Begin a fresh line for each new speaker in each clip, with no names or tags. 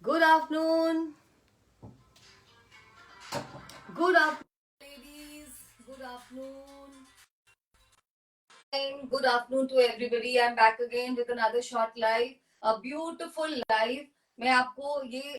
Good afternoon. Good afternoon, ladies. Good afternoon. And good afternoon to everybody. I'm back again with another short live. A beautiful live. मैं आपको ये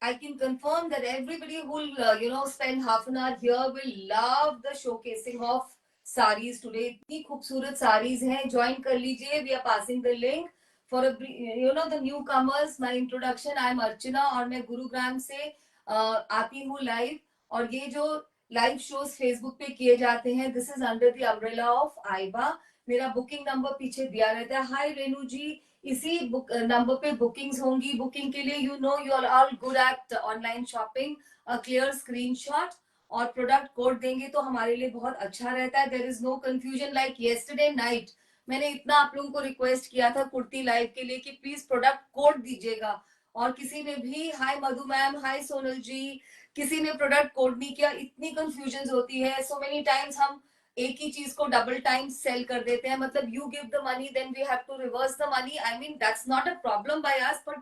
I can confirm that everybody who will spend half an hour here will love the showcasing of sarees today. इतनी खूबसूरत sarees हैं. Join कर लीजिए. We are passing the link for the newcomers. My introduction. I'm Archana और मैं गुरुग्राम से आती हूँ live. और ये जो लाइव शोज फेसबुक पे किए जाते हैं, this is under the umbrella of आईबा. मेरा बुकिंग नंबर पीछे दिया रहता है. हाय रेनू जी, इसी नंबर पे बुकिंग्स होंगी. बुकिंग के लिए you are all good at online shopping. Clear screenshot और प्रोडक्ट कोड देंगे तो हमारे लिए बहुत अच्छा रहता है. There is no confusion like yesterday night. मैंने इतना आप लोगों को रिक्वेस्ट किया था कुर्ती लाइव के लिए कि प्लीज प्रोडक्ट कोड दीजिएगा, और किसी ने भी हाय मधु मैम, हाय सोनल जी, किसी ने प्रोडक्ट कोड नहीं किया. इतनी कंफ्यूजन होती है. सो मेनी टाइम्स हम एक ही चीज को डबल टाइम सेल कर देते हैं. मतलब you give the money then we have to reverse the money. I mean that's not a problem by us, but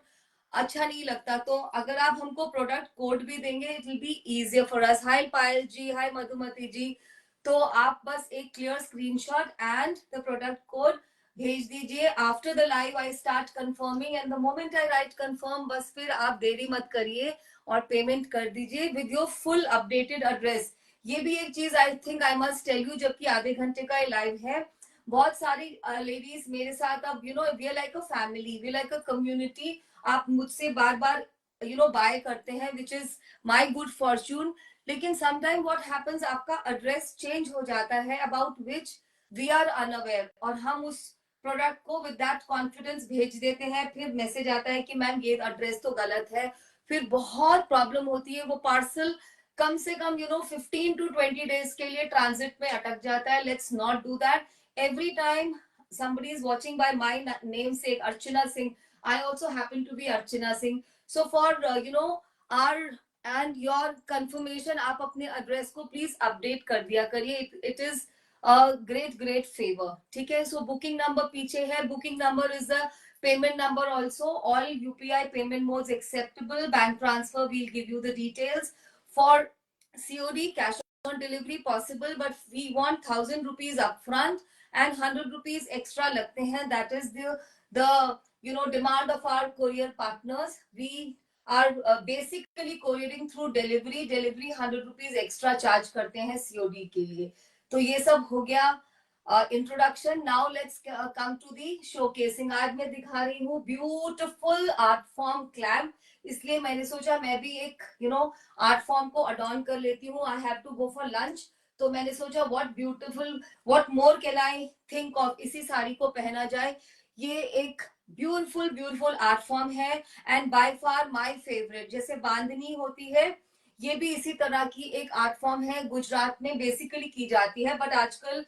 अच्छा नहीं लगता. तो अगर आप हमको प्रोडक्ट कोड भी देंगे, it will be easier for us. Hi Payal ji, hi Madhumati ji. तो आप बस एक clear screenshot and the product code भेज दीजिए. After the live I start confirming and the moment I write confirm, बस फिर आप देरी मत करिए और पेमेंट कर दीजिए with your full updated address. ये भी एक चीज I think I must tell you, जबकि आधे घंटे का लाइव है. बहुत सारी लेडीज मेरे साथ अब we are like a family, we like a community. आप मुझसे बार बार बाय करते हैं, which is my good fortune. लेकिन समटाइम व्हाट हैपेंस, आपका एड्रेस चेंज हो जाता है about which we are unaware, और हम उस प्रोडक्ट को विद दैट कॉन्फिडेंस भेज देते हैं. फिर मैसेज आता है कि मैम ये एड्रेस तो गलत है. फिर बहुत प्रॉब्लम होती है. वो पार्सल कम से कम 15 to 20 days के लिए ट्रांजिट में अटक जाता है. Let's not do that. Every time somebody is watching by my namesake Archana Singh, I also happen to be Archana Singh. So for our and your confirmation, आप अपने address को please update कर दिया करिए. It is great favour. ठीक है. सो booking number पीछे है. Booking number is the payment number also. All UPI payment modes acceptable. Bank transfer, we'll give you the details. For COD, cash on delivery possible, but we want 1,000 rupees upfront and 100 rupees extra लगते हैं. That is the demand of our courier partners. We are basically couriering through delivery. 100 rupees extra charge करते हैं COD के लिए. तो ये सब हो गया introduction. Now let's come to the showcasing. आज मैं दिखा रही हूँ ब्यूटिफुल आर्ट फॉर्म क्लैम्प. इसलिए मैंने सोचा मैं भी एक आर्ट फॉर्म को अडॉर्न कर लेती हूँ. I have to go for lunch. तो मैंने सोचा what beautiful, what more can I think of, इसी साड़ी को पहना जाए. ये एक ब्यूटिफुल आर्ट फॉर्म है and by far my favourite. जैसे बांधनी होती है, ये भी इसी तरह की एक आर्ट फॉर्म है. गुजरात में बेसिकली की जाती है, बट आजकल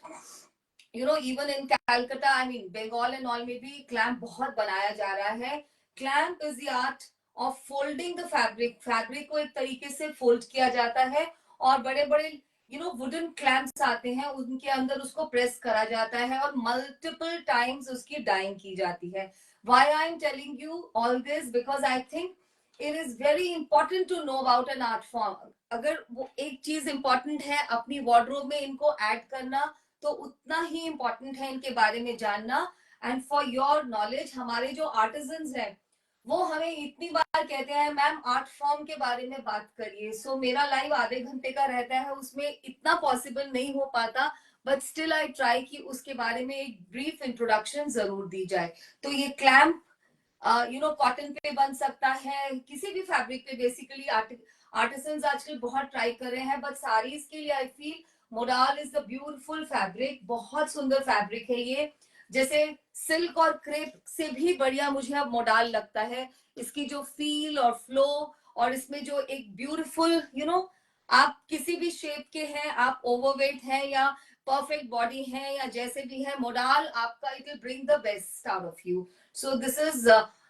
even in Calcutta, I mean Bengal and all में भी क्लैम्प बहुत बनाया जा रहा है. Clamp is the art of folding the fabric. Fabric को एक तरीके से फोल्ड किया जाता है और बड़े बड़े वुडन क्लैम्प्स आते हैं, उनके अंदर उसको प्रेस करा जाता है और मल्टीपल टाइम्स उसकी डाइंग की जाती है. Why I am telling you all this, because I think it is very important to know about an art form. अगर वो एक चीज इंपॉर्टेंट है अपनी वार्डरोब में इनको ऐड करना, तो उतना ही इंपॉर्टेंट है इनके बारे में जानना. एंड फॉर योर नॉलेज, हमारे जो आर्टिजन्स हैं वो हमें इतनी बार कहते हैं मैम आर्ट फॉर्म के बारे में बात करिए. सो मेरा लाइव आधे घंटे का रहता है, उसमें इतना पॉसिबल नहीं हो पाता, बट स्टिल आई ट्राई कि उसके बारे में एक ब्रीफ इंट्रोडक्शन जरूर दी जाए. तो ये क्लैम्प कॉटन पे बन सकता है, किसी भी फैब्रिक पे. बेसिकली आर्टिसंस आजकल बहुत ट्राई कर रहे हैं, बट साड़ीज के लिए I feel modal is the beautiful fabric. बहुत सुंदर फैब्रिक है ये. जैसे सिल्क और क्रेप से भी बढ़िया मुझे अब मोडाल लगता है. इसकी जो फील और फ्लो, और इसमें जो एक ब्यूटीफुल आप किसी भी शेप के हैं, आप ओवरवेट हैं या परफेक्ट बॉडी है या जैसे भी है, मोडाल आपका it will bring the best out of you. So this is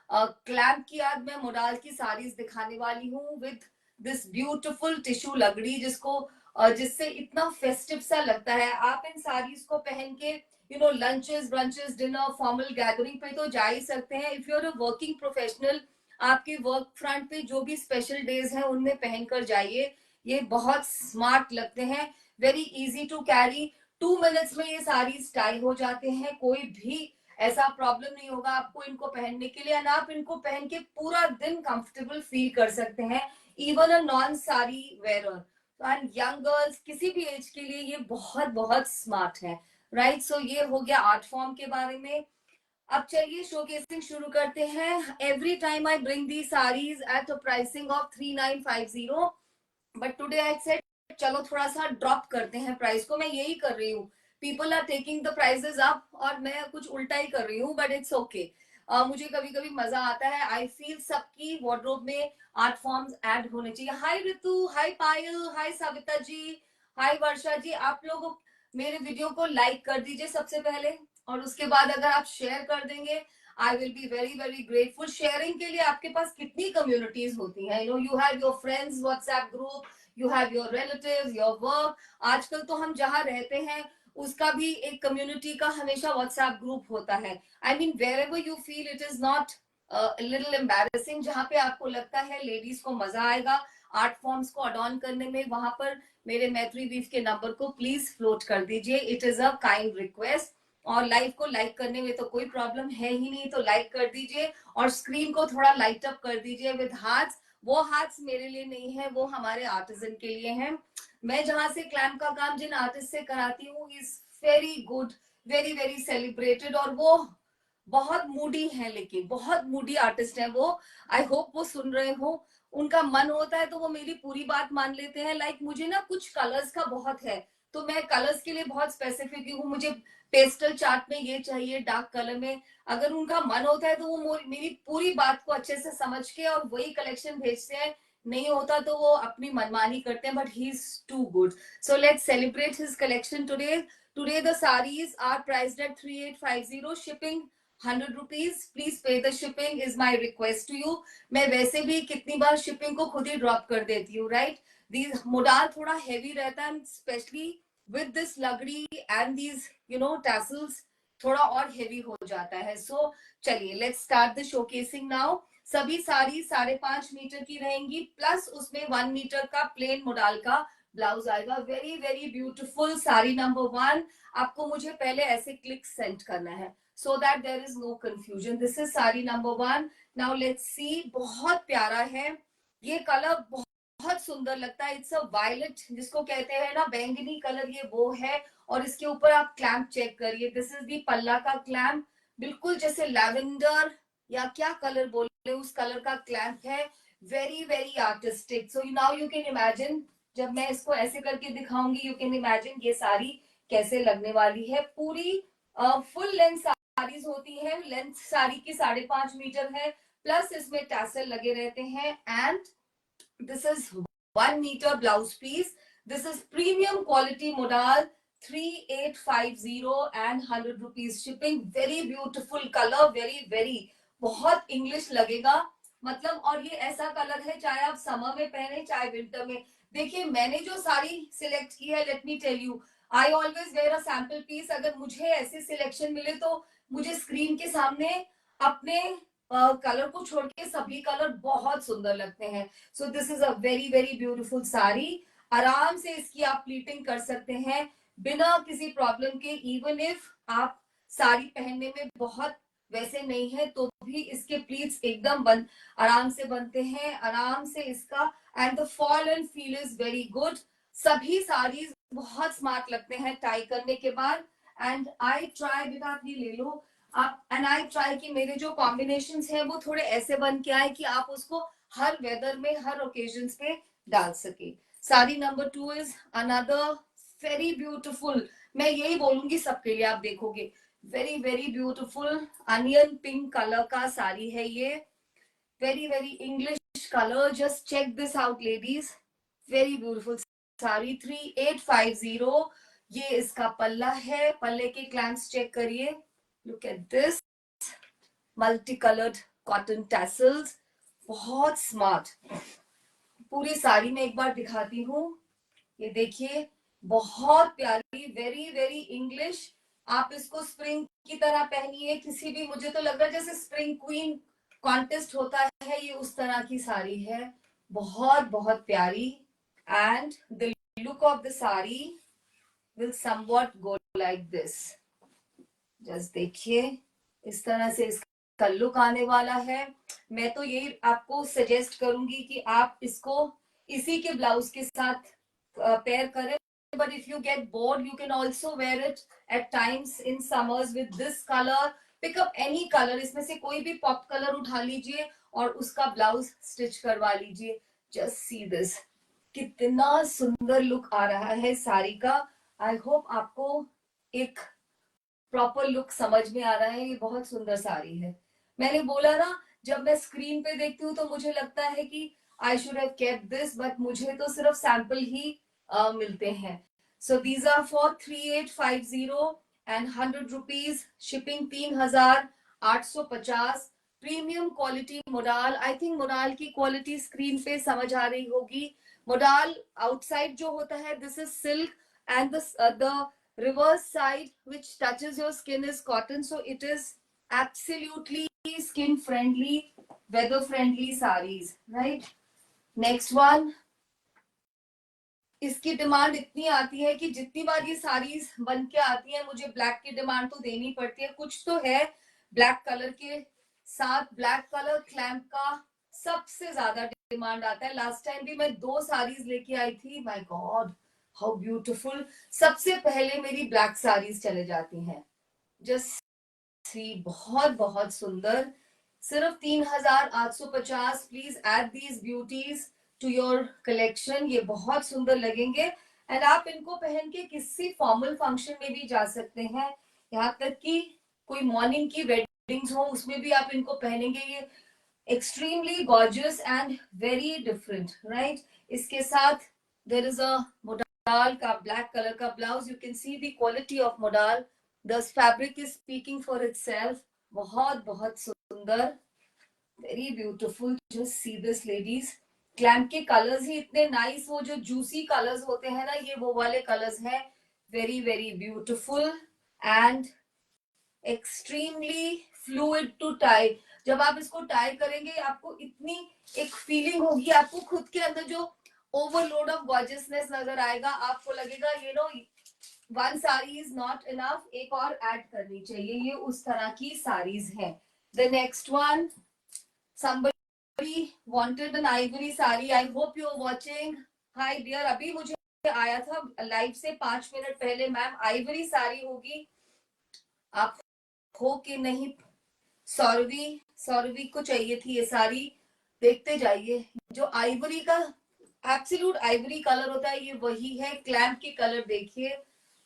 clamp की आज मैं मोडाल की साड़ीज दिखाने वाली हूँ विद दिस ब्यूटीफुल टिश्यू लगड़ी, जिससे इतना फेस्टिव सा लगता है. आप इन साड़ीज को पहन के lunches, brunches, dinner, formal gathering पे तो जा ही सकते हैं. If you are a working professional, आपके वर्क फ्रंट पे जो भी स्पेशल डेज हैं उनमें पहनकर जाइए, ये बहुत स्मार्ट लगते हैं, very easy to carry. 2 minutes में ये सारी स्टाइल हो जाते हैं, कोई भी ऐसा प्रॉब्लम नहीं होगा आपको इनको पहनने के लिए, और आप इनको पहन के पूरा दिन कंफर्टेबल फील कर सकते हैं, even a non sari wear and young girls, किसी भी एज के लिए ये बहुत बहुत स्मार्ट है, राइट। सो ये हो गया आर्ट फॉर्म के बारे में। अब चलिए शोकेसिंग शुरू करते हैं। Every time I bring the saris at a pricing of 3950, but today I said चलो थोड़ा सा ड्रॉप करते हैं प्राइस को, मैं यही कर रही हूँ, people are taking the prices up और मैं कुछ उल्टा ही कर रही हूँ, बट इट्स ओके। मुझे कभी कभी मजा आता है, आई फील सबकी वार्डरोब में आर्ट फॉर्म्स ऐड होने चाहिए। हाय ऋतु, हाय पायल, हाय सविता जी, हाय वर्षा जी, आप लोग मेरे वीडियो को लाइक कर दीजिए सबसे पहले, और उसके बाद अगर आप शेयर कर देंगे I will be very very grateful. Sharing के लिए आपके पास कितनी कम्युनिटीज होती हैं, you know, you have your friends WhatsApp group, you have your relatives, your work. आजकल तो हम जहां रहते हैं उसका भी एक कम्युनिटी का हमेशा व्हाट्सएप ग्रुप होता है। I mean wherever you feel it is not little embarrassing, जहां पे आपको लगता है लेडीज को मजा आएगा आर्ट फॉर्म्स को अडॉन करने में, वहां पर मेरे मैत्री वीव के नंबर को प्लीज फ्लोट कर दीजिए, it is a kind request. और लाइव को लाइक करने में तो कोई प्रॉब्लम है ही नहीं, तो लाइक कर दीजिए और स्क्रीन को थोड़ा लाइट अप कर दीजिए विद हार्ट्स। वो हार्ट्स मेरे लिए नहीं है, वो हमारे आर्टिजन के लिए हैं। मैं जहां से क्लैम्प का काम जिन आर्टिस्ट से कराती हूँ is very good, very very celebrated, और वो बहुत मूडी है, लेकिन बहुत मूडी आर्टिस्ट है वो। आई होप वो सुन रहे हो, उनका मन होता है तो वो मेरी पूरी बात मान लेते हैं। लाइक मुझे ना कुछ कलर्स का बहुत है, तो मैं कलर्स के लिए बहुत स्पेसिफिक हूँ, मुझे पेस्टल चार्ट में ये चाहिए, डार्क कलर में। अगर उनका मन होता है तो वो मेरी पूरी बात को अच्छे से समझ के और वही कलेक्शन भेजते हैं, नहीं होता तो वो अपनी मनमानी करते हैं, but he is too good. So let's celebrate his collection today. Today the saris are priced at 3850, shipping 100 rupees, please pay the shipping is my request to you. मैं वैसे भी कितनी बार शिपिंग को खुद ही ड्रॉप कर देती हूँ, राइट। दीज मोडाल थोड़ा हैवी रहता है, स्पेशली विद दिस लगड़ी and these you know tassels, थोड़ा और हेवी हो जाता है। सो चलिए let's start the showcasing now. सभी साड़ी 5.5 मीटर की रहेंगी, प्लस उसमें 1 मीटर का प्लेन मोडाल का ब्लाउज आएगा। Very very beautiful sari number 1। आपको मुझे पहले ऐसे क्लिक सेंड करना है so that there is no confusion. This is sari number 1. Now let's see, बहुत प्यारा है ये कलर, बहुत सुंदर लगता है। इट्स अ वायलेट जिसको कहते हैं ना, बैंगनी कलर, ये वो है। और इसके ऊपर आप क्लैम्प चेक करिए, दिस इज दी पल्ला का क्लैम्प, बिल्कुल जैसे लैवेंडर या क्या कलर बोले उस कलर का क्लैम्प है। Very very artistic. So now you can imagine, जब मैं इसको ऐसे करके दिखाऊंगी, यू कैन इमेजिन ये साड़ी कैसे लगने वाली है। पूरी फुल लेंथ साड़ीज होती है, लेंथ साड़ी की 5.5 मीटर है, प्लस इसमें टैसल लगे रहते हैं। And this is 1 meter blouse piece. This is premium quality modal 3850 and 100 rupees shipping. Very beautiful color, very very बहुत इंग्लिश लगेगा मतलब। और ये ऐसा कलर है चाहे आप समर में पहने चाहे विंटर में। देखिए मैंने जो साड़ी सिलेक्ट की है, let me tell you, I always wear a sample piece. अगर मुझे ऐसी सिलेक्शन मिले तो मुझे स्क्रीन के सामने अपने कलर को छोड़ के सभी कलर बहुत सुंदर लगते हैं। सो this is a very very beautiful sari. आराम से इसकी आप प्लीटिंग कर सकते हैं बिना किसी प्रॉब्लम के। इवन इफ आप साड़ी पहनने में बहुत वैसे नहीं है तो भी इसके प्लीट्स एकदम बन आराम से बनते हैं, आराम से इसका। And the fall and feel is very good. सभी साड़ीज बहुत स्मार्ट लगते हैं टाई करने के बाद। एंड आई ट्राई, बेटा आप ये ले लो आप, एंड आई ट्राई कि मेरे जो कॉम्बिनेशन हैं वो थोड़े ऐसे बन के आए कि आप उसको हर वेदर में हर ओकेजन पे डाल सके। Sari number 2 is another very beautiful, मैं यही बोलूंगी सबके लिए, आप देखोगे very very beautiful onion pink colour का साड़ी है ये। Very very English colour, just check this out ladies, very beautiful sari 3850। ये इसका पल्ला है, पल्ले के क्लैंप्स चेक करिए, look at this, multi coloured cotton tassels, बहुत स्मार्ट। पूरी साड़ी में एक बार दिखाती हूँ, ये देखिए बहुत प्यारी, वेरी वेरी इंग्लिश। आप इसको स्प्रिंग की तरह पहनिए, किसी भी, मुझे तो लग रहा है जैसे स्प्रिंग क्वीन कॉन्टेस्ट होता है, ये उस तरह की साड़ी है, बहुत बहुत प्यारी. And the look of the sari will somewhat go like this. Just देखिए, इस तरह से इसका लुक आने वाला है. मैं तो यही आपको सजेस्ट करूंगी कि आप इसको इसी के ब्लाउज के साथ पेयर करें. But if you get bored, you can also wear it at times in summers with this color. Pick up any color, इसमें से कोई भी पॉप कलर उठा लीजिए और उसका ब्लाउज स्टिच करवा लीजिए. जस्ट सी दिस, कितना सुंदर लुक आ रहा है साड़ी का. आई होप आपको एक प्रॉपर लुक समझ में आ रहा है. ये बहुत सुंदर साड़ी है. मैंने बोला ना, जब मैं स्क्रीन पे देखती हूँ तो मुझे लगता है कि I should have kept this, but मुझे तो सिर्फ सैंपल ही मिलते हैं. So these are for 3850 and 100 rupees shipping. 3850. Premium quality modal. I think modal की क्वालिटी स्क्रीन पे समझ आ रही होगी. मोडाल आउटसाइड जो होता है, this is silk, and the reverse side which touches your skin is cotton, so it is absolutely skin friendly, weather friendly sarees, right? Next one. इसकी demand इतनी आती है कि जितनी बार ये साड़ीज बन के आती है, मुझे ब्लैक की डिमांड तो देनी पड़ती है. कुछ तो है ब्लैक कलर के साथ, ब्लैक कलर क्लैम्प का सबसे ज्यादा डिमांड आता है. लास्ट टाइम भी मैं 2 साड़ीज लेके आई थी. My God, how beautiful. सबसे पहले मेरी ब्लैक साड़ीज चले जाती हैं. जस्ट सी, बहुत बहुत सुंदर. सिर्फ 3850. Please add these beauties to your collection. ये बहुत सुंदर लगेंगे एंड आप इनको पहन के किसी फॉर्मल फंक्शन में भी जा सकते हैं. यहाँ तक कि कोई मॉर्निंग की वेडिंग्स हो, उसमें भी आप इनको पहनेंगे. ये extremely gorgeous and very different, right? इसके साथ देयर इज अ मोडाल का ब्लैक कलर का blouse. You can see the quality of modal. The fabric is speaking for itself. बहुत बहुत सुंदर, very beautiful. Just see this ladies. Clamp के colours ही इतने nice, वो जो जूसी कलर्स होते हैं ना, ये वो वाले कलर्स हैं. Very very beautiful and extremely fluid to tie. जब आप इसको टाई करेंगे, आपको इतनी एक फीलिंग होगी, आपको खुद के अंदर जो ओवरलोड ऑफ गॉर्जियसनेस नजर आएगा. आपको लगेगा you know one sari is not enough, एक और ऐड करनी चाहिए. ये उस तरह की साड़ीज हैं. The next one, somebody wanted an ivory saree. I hope you are watching. Hi dear, अभी मुझे आया था लाइव से 5 मिनट पहले, मैम आइवरी साड़ी होगी. आप हो कि नहीं? सौरवी को चाहिए थी ये साड़ी. देखते जाइए, जो आइवरी का एब्सोल्यूट आइवरी कलर होता है, ये वही है. क्लैम्प के कलर देखिए,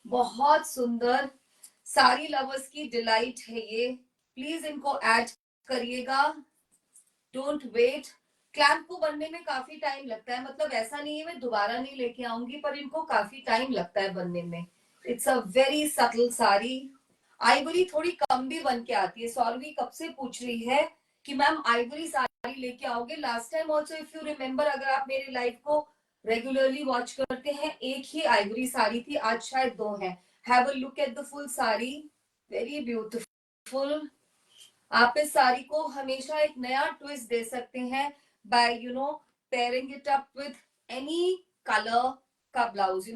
बहुत सुंदर. साड़ी लवर्स की डिलाइट है ये. प्लीज इनको ऐड करिएगा. Don't wait. क्लैम्प को बनने में काफी टाइम लगता है, मतलब ऐसा नहीं है मैं दोबारा नहीं लेके आऊंगी, पर इनको काफी टाइम लगता है बनने में. It's a very subtle sari. Ivory थोड़ी कम भी बन के आती है. सौरवी कब से पूछ रही है कि मैम आइवरी साड़ी लेके आओगे. Last time also if you remember, अगर आप मेरे लाइव को रेगुलरली वॉच करते हैं, एक ही आइवरी साड़ी थी, आज शायद 2 है. Have a look at the full sari. Very beautiful. आप इस साड़ी को हमेशा एक नया ट्विस्ट दे सकते हैं by pairing it up with any colour का blouse.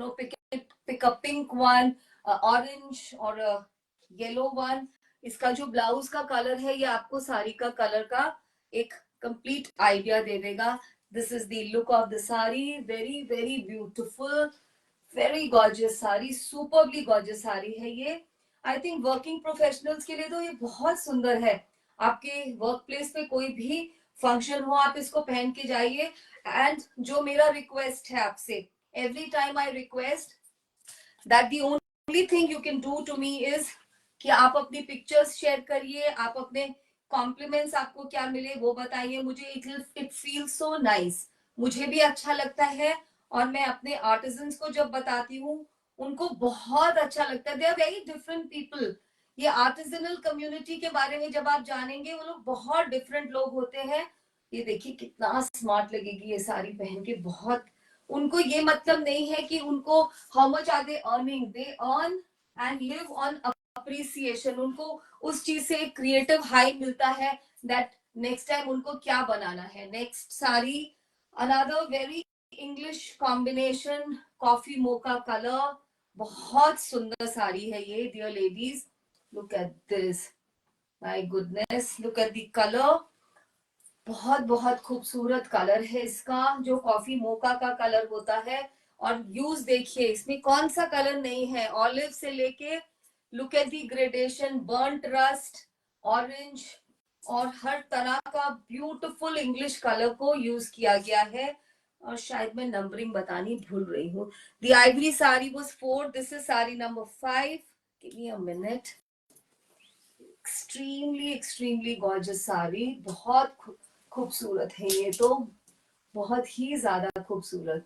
Pick a pink one, orange और येलो वन. इसका जो ब्लाउज का कलर है, ये आपको साड़ी का कलर का एक कंप्लीट आइडिया दे देगा. This is the look of the sari. Very very beautiful, very gorgeous sari, superly gorgeous sari है ये. आई थिंक वर्किंग प्रोफेशनल्स के लिए तो ये बहुत सुंदर है. आपके वर्क प्लेस पे कोई भी फंक्शन हो, आप इसको पहन के जाइए. एंड जो मेरा रिक्वेस्ट है आपसे, every time I request that the only thing you can do to me is कि आप अपनी पिक्चर्स शेयर करिए. आप अपने कॉम्प्लीमेंट्स आपको क्या मिले वो बताइए मुझे. It feel so nice. मुझे भी अच्छा लगता है और मैं अपने आर्टिजन्स को जब बताती हूँ, उनको बहुत अच्छा लगता है. They are very different people. ये आर्टिजनल कम्युनिटी के बारे में जब आप जानेंगे, वो लोग बहुत डिफरेंट लोग होते हैं. ये देखिए कितना स्मार्ट लगेगी ये साड़ी पहन के. बहुत, उनको ये मतलब नहीं है कि उनको how much are they earning. They earn and live on appreciation. उनको उस चीज से क्रिएटिव हाई मिलता है, दैट नेक्स्ट टाइम उनको क्या बनाना है. Next sari, another very English combination, coffee mocha colour. बहुत सुंदर साड़ी है ये dear ladies. Look at this, my goodness, look at the colour. बहुत बहुत खूबसूरत कलर है इसका, जो कॉफी मोका का कलर होता है. और यूज देखिए, इसमें कौन सा कलर नहीं है. ऑलिव से लेके, look at the gradation, burnt rust, orange, और हर तरह का ब्यूटीफुल इंग्लिश कलर को यूज किया गया है. और शायद मैं नंबरिंग बतानी भूल रही हूँ. The ivory sari was 4, this is sari number 5. Give me a minute. Extremely gorgeous sari, बहुत खूबसूरत है ये तो, बहुत ही ज्यादा खूबसूरत.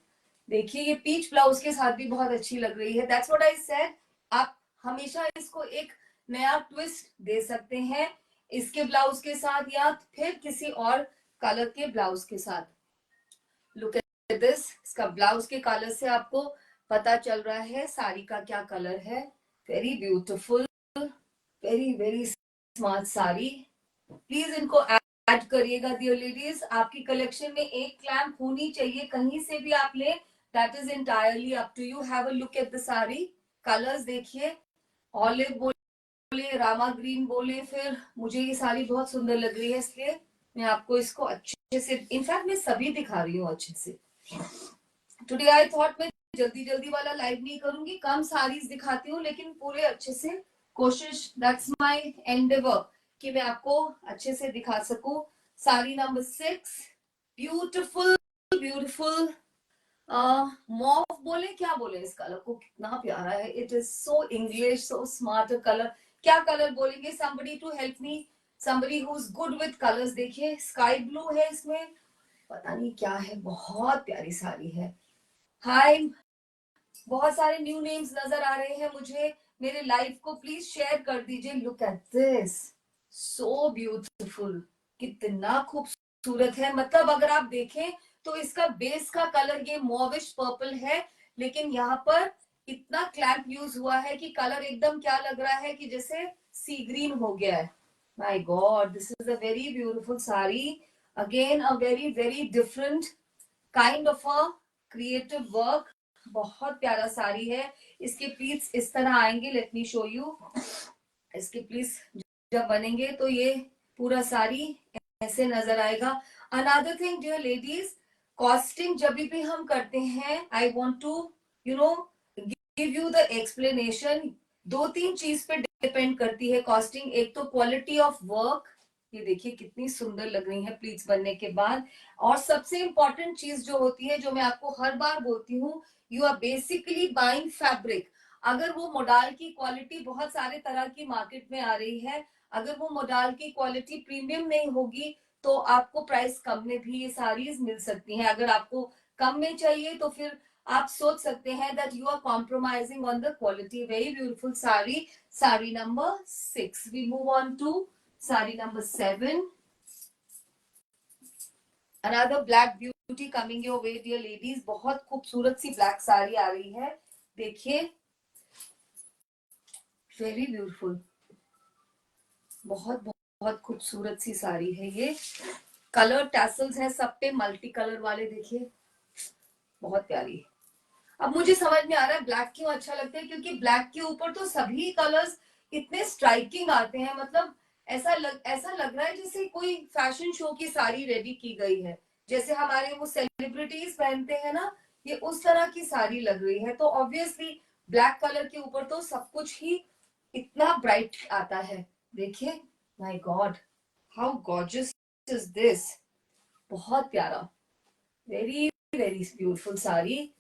देखिए ये पीच ब्लाउज के साथ भी बहुत अच्छी लग रही है. That's what I said. आप हमेशा इसको एक नया ट्विस्ट दे सकते हैं, इसके ब्लाउज के साथ या फिर किसी और कलर के ब्लाउज के साथ. लुक एट दिस, इसका ब्लाउज के कलर से आपको पता चल रहा है साड़ी का क्या कलर है. Very beautiful, very very smart sari. Please इनको ऐड करिएगा डियर लेडीज. आपकी कलेक्शन में एक क्लैम्प होनी चाहिए, कहीं से भी आप ले, that is entirely up to you. Have a look at the sari. Colours देखिए, ऑलिव बोले, रामा ग्रीन बोले, फिर मुझे ये साड़ी बहुत सुंदर लग रही है, इसलिए मैं आपको इसको अच्छे से, इनफैक्ट मैं सभी दिखा रही हूँ अच्छे से. टुडे आई थॉट मैं जल्दी जल्दी वाला लाइव नहीं करूंगी, कम साड़ीज दिखाती हूँ लेकिन पूरे अच्छे से कोशिश, दैट्स माय एंडेवर, कि मैं आपको अच्छे से दिखा सकूं. साड़ी नंबर 6, ब्यूटिफुल ब्यूटिफुल मॉफ बोले, क्या बोले इस कलर को, कितना प्यारा है. It is so English, so smart colour. क्या कलर बोलेंगे? somebody to help me, somebody who is good with colors. देखिए स्काई ब्लू है इसमें, पता नहीं क्या है, बहुत प्यारी साड़ी है. हाय, बहुत सारे न्यू नेम्स नजर आ रहे हैं मुझे. मेरे लाइव को प्लीज शेयर कर दीजिए. Look at this, so beautiful, कितना खूबसूरत है. मतलब अगर आप देखें तो इसका बेस का कलर ये मोविश पर्पल है, लेकिन यहाँ पर इतना क्लैम्प यूज हुआ है कि कलर एकदम क्या लग रहा है कि जैसे सी ग्रीन हो गया है. My god, this is a very beautiful sari. Again a very very different kind of a creative work. बहुत प्यारा साड़ी है. इसके प्लीट्स इस तरह आएंगे, लेट मी शो यू. इसके प्लीट्स जब बनेंगे तो ये पूरा साड़ी ऐसे नजर आएगा. Another thing dear ladies, costing जब भी हम करते हैं, I want to you know give you the explanation. 2-3 चीज पे डिपेंड करती है कॉस्टिंग. एक तो क्वालिटी ऑफ वर्क, ये देखिए कितनी सुंदर लग रही है प्लीट्स बनने के बाद. और सबसे इंपॉर्टेंट चीज जो होती है, जो मैं आपको हर बार बोलती हूँ, you are basically buying fabric. अगर वो मोडाल की क्वालिटी, बहुत सारे तरह की मार्केट में आ रही है, अगर वो मोडाल की क्वालिटी प्रीमियम नहीं होगी तो आपको प्राइस कम में भी ये साड़ीज मिल सकती हैं. अगर आपको कम में चाहिए तो फिर आप सोच सकते हैं that you are compromising on the quality. Very beautiful sari, sari number 6. We move on to sari number 7. Another black beauty coming your way dear ladies. बहुत खूबसूरत सी ब्लैक साड़ी आ रही है, देखिए, वेरी ब्यूटीफुल, बहुत बहुत खूबसूरत सी साड़ी है ये. कलर टैसल्स हैं सब पे, मल्टी कलर वाले, देखिए बहुत प्यारी. अब मुझे समझ में आ रहा है ब्लैक क्यों अच्छा लगता है, क्योंकि ब्लैक के ऊपर तो सभी कलर्स इतने स्ट्राइकिंग आते हैं. मतलब ऐसा लग रहा है जैसे कोई फैशन शो की साड़ी रेडी की गई है, जैसे हमारे वो सेलिब्रिटीज पहनते हैं ना, ये उस तरह की साड़ी लग रही है. तो ऑब्वियसली ब्लैक कलर के ऊपर तो सब कुछ ही इतना ब्राइट आता है. देखिए, my God, how gorgeous is this. बहुत प्यारा, वेरी वेरी ब्यूटीफुल साड़ी.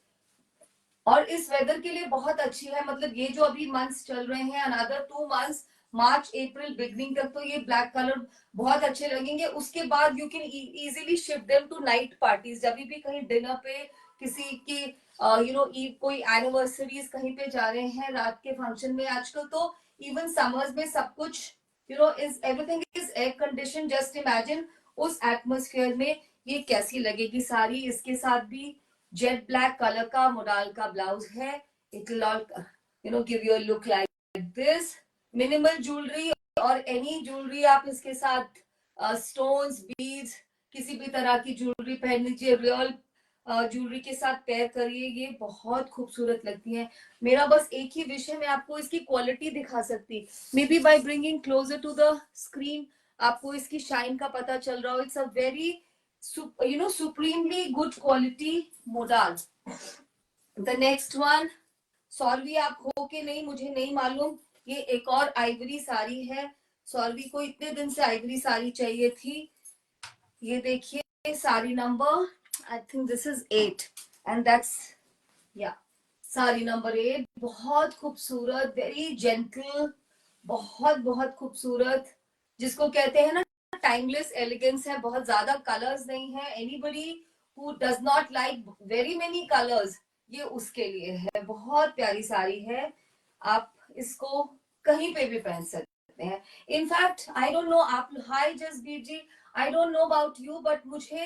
और इस वेदर के लिए बहुत अच्छी है. मतलब ये जो अभी मंथ्स चल रहे हैं, अनदर 2 मंथ्स, मार्च अप्रैल बिगनिंग तक, तो ये ब्लैक कलर बहुत अच्छे लगेंगे. उसके बाद you can easily shift them to night parties. जब भी कहीं डिनर पे किसी की कोई एनिवर्सरीज कहीं पे जा रहे हैं रात के फंक्शन में, आजकल तो इवन समर्स में सब कुछ is everything is air condition. Just imagine उस एटमोस्फेयर में ये कैसी लगेगी साड़ी. इसके साथ भी जेट ब्लैक कलर का मोडाल का ब्लाउज है. It will all give you a look like this. Minimal jewellery और एनी ज्वेलरी आप इसके साथ स्टोन्स, बीड्स, किसी भी तरह की ज्वेलरी पहन लीजिए, रियल ज्वेलरी के साथ पेयर करिए, ये बहुत खूबसूरत लगती है। मेरा बस एक ही विश है, मैं आपको इसकी क्वालिटी दिखा सकती, may be by bringing closer to the screen आपको इसकी शाइन का पता चल रहा हो। It's a very supremely good quality modal. The next one, सॉल्वी आप हो के नहीं मुझे नहीं मालूम, ये एक और आइवरी साड़ी है। सॉल्वी को इतने दिन से आइवरी साड़ी चाहिए थी। ये देखिए sari number, I think this is 8 and that's या साड़ी नंबर 8। बहुत खूबसूरत, वेरी जेंटल, बहुत बहुत खूबसूरत, जिसको कहते हैं ना टाइमलेस एलिगेंस है। बहुत ज्यादा कलर्स नहीं है, anybody who does not like very many colours, ये उसके लिए है। बहुत प्यारी साड़ी है, आप इसको कहीं पे भी पहन सकते हैं। इनफैक्ट आई डोंट नो आप, hi Jasbir ji, I don't know about you, but मुझे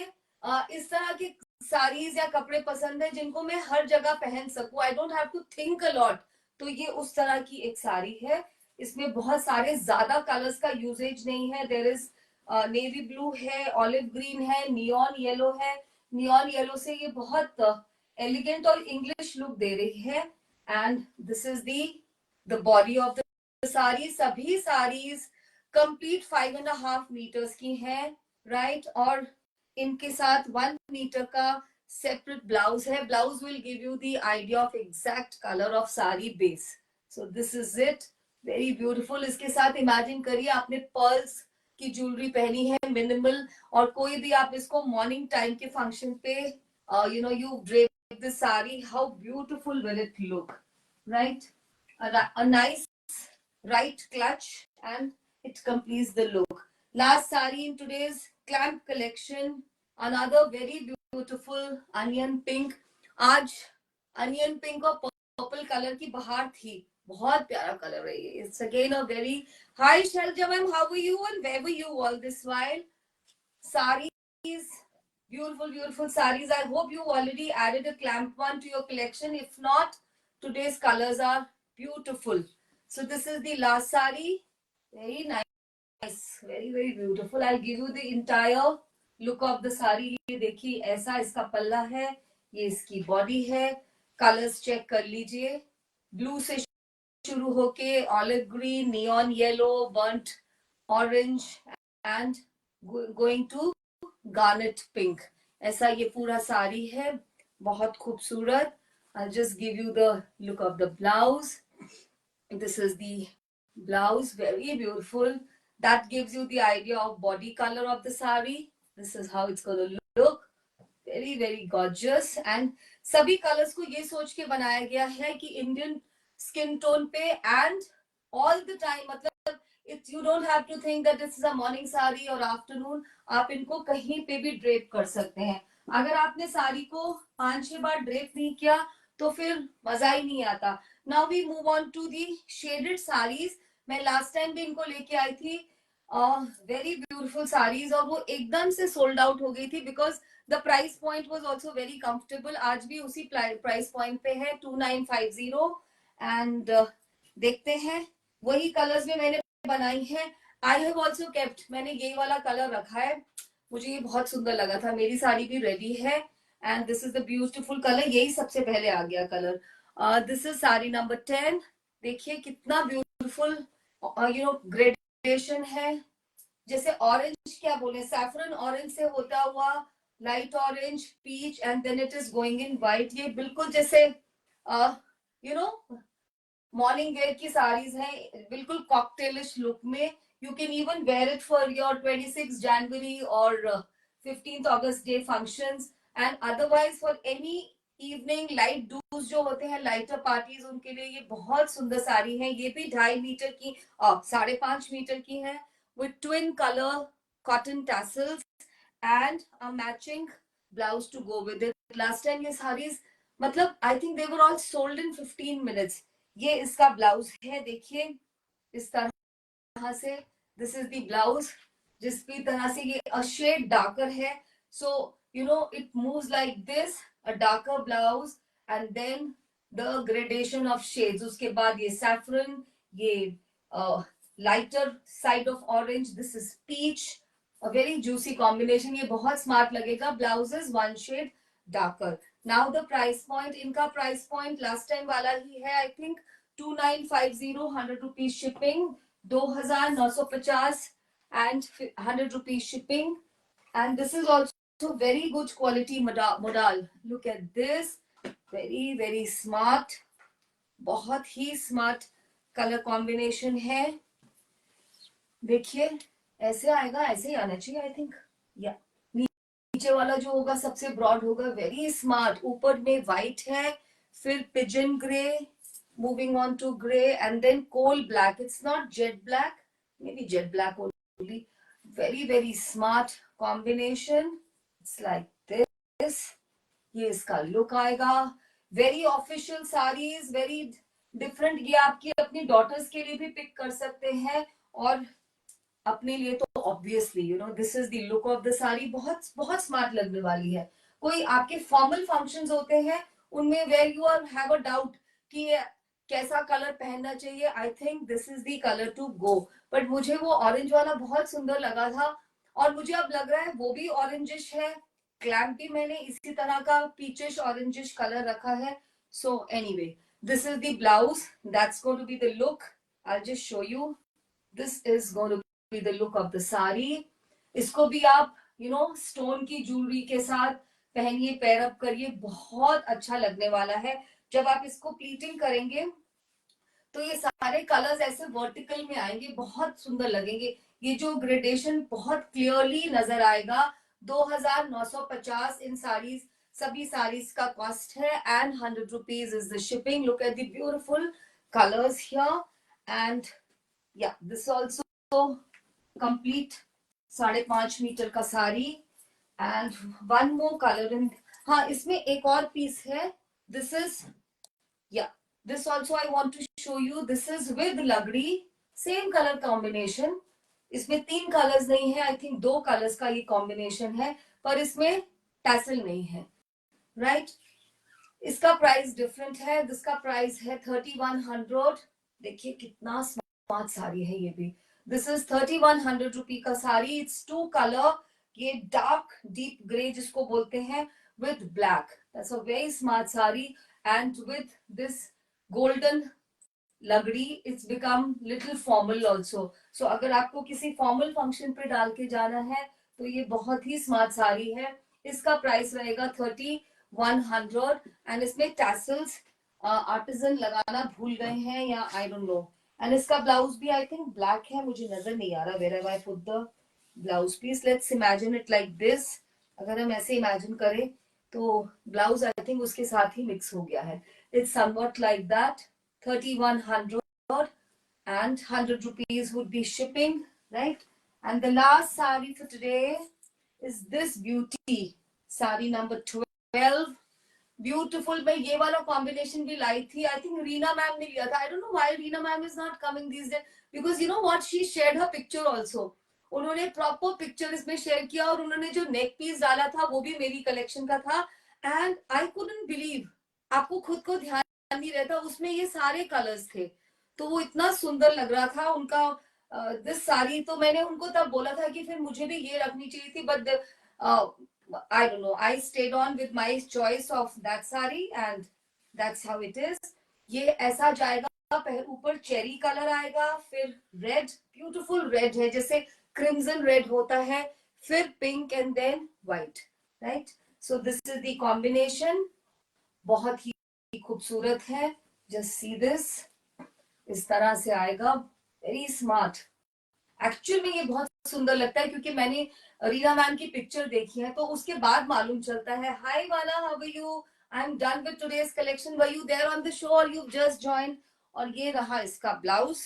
इस तरह की साड़ीज या कपड़े पसंद है जिनको मैं हर जगह पहन सकूं, I don't have to think a lot. तो ये उस तरह की एक साड़ी है। इसमें बहुत सारे ज्यादा कलर्स का यूजेज नहीं है। देयर इज नेवी ब्लू है, ऑलिव ग्रीन है, नियॉन येलो है। नियॉन येलो से ये बहुत एलिगेंट और इंग्लिश लुक दे रही है। And this is the body of the sari. सभी साड़ीज कंप्लीट 5.5 मीटर्स की हैं, राइट। और इनके साथ 1 मीटर का सेपरेट ब्लाउज है। Blouse will give you the idea of exact colour of sari base. So this is it, very beautiful. इसके साथ इमेजिन करिए आपने पर्ल्स की ज्वेलरी पहनी है, मिनिमल, और कोई भी आप इसको मॉर्निंग टाइम के फंक्शन पे you drape this sari, how beautiful will it look, right. A nice right clutch and it completes the look. Last sari in today's clamp collection, another very beautiful onion pink. आज onion pink और purple color की बहार थी, बहुत प्यारा colour है ये। It's again a very hi Shalja ma'am, how are you and where were you all this while? Saris, beautiful saris. I hope you already added a clamp one to your collection. If not, today's colors are beautiful. So this is the last sari. Very nice, very beautiful. I'll give you the entire look of the sari. ये देखिए ऐसा इसका पल्ला है, ये इसकी body है। Colours check कर लीजिए, ब्लू से शुरू होके olive green, neon yellow, burnt orange and going to garnet pink. ऐसा ये पूरा साड़ी है, बहुत खूबसूरत। I'll just give you the look of the blouse. This is the blouse, very beautiful. That gives you the idea of body color of the sari. This is how it's going to look. Very gorgeous. And सभी colours को ये सोच के बनाया गया है कि Indian skin tone पे एंड ऑल द टाइम, मतलब it's, you don't have to think that this is a morning sari और आफ्टरनून, आप इनको कहीं पे भी ड्रेप कर सकते हैं। अगर आपने साड़ी को 5-6 बार ड्रेप नहीं किया तो फिर मजा ही नहीं आता। Now we move on to the shaded saris. मैं लास्ट टाइम भी इनको लेके आई थी, वेरी ब्यूटीफुल साड़ीज, और वो एकदम से सोल्ड आउट हो गई थी because the price point was also very comfortable. आज भी उसी प्राइस पॉइंट पे है, 2950। एंड देखते हैं, वही कलर्स में मैंने बनाई है। आई हैव आल्सो केप्ट, मैंने ये वाला कलर रखा है, मुझे ये बहुत सुंदर लगा था। मेरी साड़ी भी रेडी है and this is the beautiful colour, यही सबसे पहले आ गया colour. This is sari number 10। देखिए कितना ब्यूटीफुल ग्रेडेशन है, जैसे ऑरेंज क्या बोले, सैफरन ऑरेंज से होता हुआ light orange, peach and then it is going in white. ये बिल्कुल जैसे मॉर्निंग वेयर की साड़ीज हैं, बिल्कुल कॉकटेलिश लुक में। You can even wear it for your 26 जनवरी और 15th अगस्त day functions and otherwise for any evening light dos जो होते हैं, लाइटर पार्टीज, उनके लिए ये बहुत सुंदर साड़ी है। ये भी 2.5 मीटर की, 5.5 मीटर की है, with twin color cotton tassels and a matching blouse to go with it. Last time ये sarees, मतलब I think they were all sold in 15 minutes. ये इसका ब्लाउज है, देखिए इस तरह से, दिस इज द ब्लाउज, जिस भी तरह से ये a shade darker है, so it moves like this, a darker blouse and then the gradation of shades. उसके बाद ये saffron, ये lighter side of orange, this is peach, a very juicy combination. ये बहुत smart लगेगा. Blouse is one shade darker. Now the price point, इनका price point last time वाला ही है, I think 2950, 100 rupees shipping, 2950 and 100 rupees shipping. And this is also very good quality modal. Look at this, very smart, बहुत ही smart colour combination है. देखिए ऐसे आएगा, ऐसे ही आना चाहिए आई थिंक. या नीचे वाला जो होगा सबसे ब्रॉड होगा. Very smart. ऊपर में व्हाइट है, फिर pigeon grey, moving on to grey and then coal black. It's not jet black, may be jet black only. Very smart combination. It's like this. ये इसका लुक आएगा. Very official saris, very different. ये आपकी अपनी daughters के लिए भी pick कर सकते हैं और अपने लिए तो obviously you know this is the look of the sari. बहुत स्मार्ट लगने वाली है. कोई आपके फॉर्मल फंक्शंस होते हैं उनमें where you are have a doubt कि कैसा कलर पहनना चाहिए, I think this is the colour to go. But मुझे वो ऑरेंज वाला बहुत सुंदर लगा था और मुझे अब लग रहा है वो भी ऑरेंजिश है. क्लैम्प भी मैंने इसी तरह का पीचिश ऑरेंजिश कलर रखा है. So anyway, this is the blouse. That's going to be the look. I'll just show you. This is going to be the look of the sari. इसको भी आप स्टोन की ज्वेलरी के साथ पहनिए, pair up करिए. बहुत अच्छा लगने वाला है. जब आप इसको प्लीटिंग करेंगे तो ये सारे कलर्स ऐसे वर्टिकल में आएंगे, बहुत सुंदर लगेंगे. ये जो ग्रेडेशन बहुत क्लियरली नजर आएगा. 2950 इन साड़ीज, सभी साड़ीज का कॉस्ट है and 100 rupees is the shipping. Look at the beautiful colours here and या दिस ऑल्सो कंप्लीट 5.5 मीटर का sari and one more colour इन. हाँ, इसमें एक और पीस है. दिस इज या this also I want to show you. This is with lagdi, same color combination. इसमें 3 colours नहीं है, आई थिंक 2 कलर्स का ये कॉम्बिनेशन है, पर इसमें टैसल नहीं है. राइट इसका प्राइस डिफरेंट है. जिसका प्राइस है 3100. देखिए कितना स्मार्ट साड़ी है ये भी. दिस इज 3100 रुपी का साड़ी. It's 2 colour. ये डार्क डीप ग्रे जिसको बोलते हैं with black. That's a very smart sari and with this golden लगड़ी it's become little formal also. So अगर आपको किसी फॉर्मल फंक्शन पे डाल के जाना है तो ये बहुत ही स्मार्ट साड़ी है. इसका प्राइस रहेगा 3100 एंड इसमें टैसल्स आर्टिजन लगाना भूल गए हैं या आई डोंट नो. एंड इसका ब्लाउज भी आई थिंक ब्लैक है, मुझे नजर नहीं आ रहा where have I put the blouse piece. Let's imagine it like this. अगर हम ऐसे इमेजिन करें तो ब्लाउज आई थिंक उसके साथ ही मिक्स हो गया है. It's somewhat like that. 3100 and 100 rupees would be shipping, right? And the last sari for today is this beauty. Sari number 12. Beautiful. मैं ये वाला combination भी लाई थी. I think Reena ma'am ने लिया था. I don't know why Reena ma'am is not coming these days. Because you know what? She shared her picture also. उन्होंने proper picture इसमें शेयर किया और उन्होंने जो नेक पीस डाला था वो भी मेरी कलेक्शन का था. एंड आई कुडंट बिलीव, आपको खुद को ध्यान नहीं रहता, उसमें ये सारे कलर्स थे. तो वो इतना सुंदर लग रहा था उनका दिस साड़ी. तो मैंने उनको तब बोला था कि फिर मुझे भी ये रखनी चाहिए थी. But I don't no, I stayed on with my choice of that sari and that's how it is. ये ऐसा जाएगा. ऊपर चेरी कलर आएगा, फिर रेड, ब्यूटीफुल रेड है जैसे क्रिम्सन रेड होता है, फिर pink and then white. Right, so this is the combination. बहुत ही खूबसूरत है. Just see this. इस तरह से आएगा. Very smart. एक्चुअल में ये बहुत सुंदर लगता है क्योंकि मैंने रीना मैम की पिक्चर देखी है तो उसके बाद मालूम चलता है. हाय वाला, how are you? I am done with today's collection. Were you there on the show और यू जस्ट जॉइन? और ये रहा इसका ब्लाउज.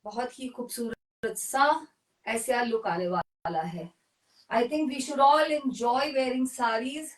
बहुत ही खूबसूरत सा ऐसा लुक आने वाला है. I think we should all enjoy wearing saris.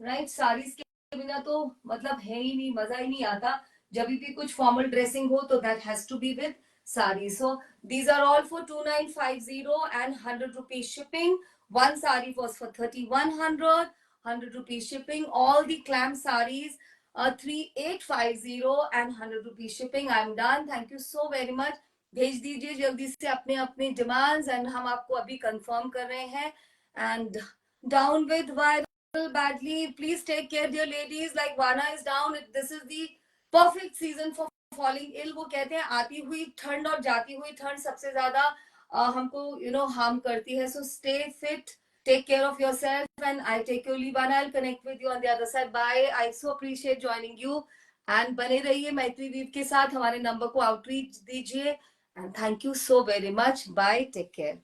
Right, saris के बिना तो मतलब है ही नहीं, मजा ही नहीं आता. जब भी कुछ फॉर्मल ड्रेसिंग हो तो that has to be with sari. So these are all for 2950 and 100 rupees shipping. One sari was for 3100, 100 rupees shipping. All the clam saris 3850 and 100 rupees shipping. I'm done. Thank you so very much. भेज दीजिए जल्दी से अपने अपने demands, and हम आपको अभी confirm कर रहे हैं. And down with viral badly, please take care dear ladies. Like wanna is down, this is the perfect season for falling ill. वो कहते हैं आती हुई ठंड और जाती हुई ठंड सबसे ज्यादा हमको हार्म करती है. So stay fit, take care of yourself, and I take your leave, and I'll connect with you on the other side. Bye. I so appreciate joining you. And बने रहिए मैत्री वीव के साथ, हमारे नंबर को outreach दीजिए. And thank you so very much. Bye. Take care.